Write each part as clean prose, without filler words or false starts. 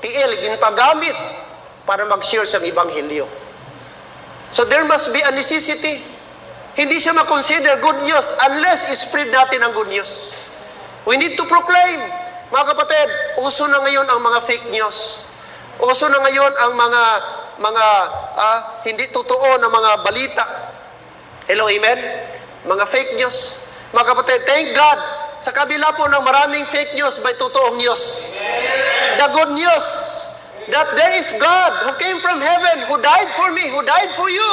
tiil, ginpagamit para mag-share sa Ebanghelyo. So there must be a necessity. Hindi siya makonsider good news unless spread natin ang good news. We need to proclaim. Mga kapatid, uso na ngayon ang mga fake news. Uso na ngayon ang mga hindi totoo na mga balita. Hello, amen? Mga fake news. Mga kapatid, thank God, sa kabila po ng maraming fake news, may totoong news. The good news that there is God who came from heaven, who died for me, who died for you,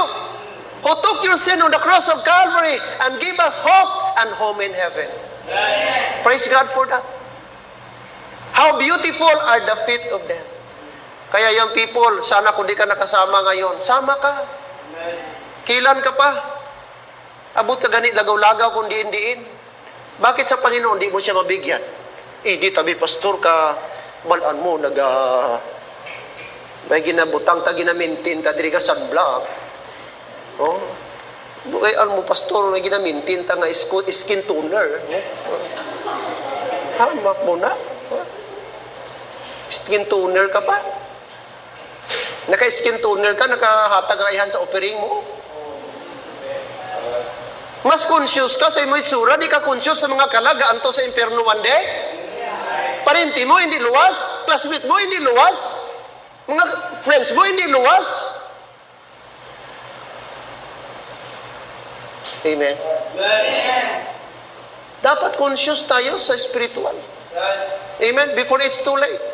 who took your sin on the cross of Calvary and gave us hope and home in heaven. Praise God for that. How beautiful are the feet of them. Kaya yung people, sana kung di ka nakasama ngayon, sama ka. Kilan ka pa? Abot ka ganit, lagaw-lagaw kung diin-diin. Bakit sa Panginoon di mo siya mabigyan? Di tabi pastor ka, balaan mo, may ginabutang ta, ginamintin ta, diri ka sunblock. Oh, bukayan mo pastor, may ginamintin ta nga skin toner. Hamak mo na. Skin toner ka pa? Naka-skin toner ka, nakahatag ang ihan sa offering mo? Mas conscious ka sa imo'y tsura, di ka conscious sa mga kalagaan to sa impyerno one day? Parenti mo, hindi luwas? Classmate mo, hindi luwas? Mga friends mo, hindi luwas? Amen? Dapat conscious tayo sa spiritual. Amen? Before it's too late.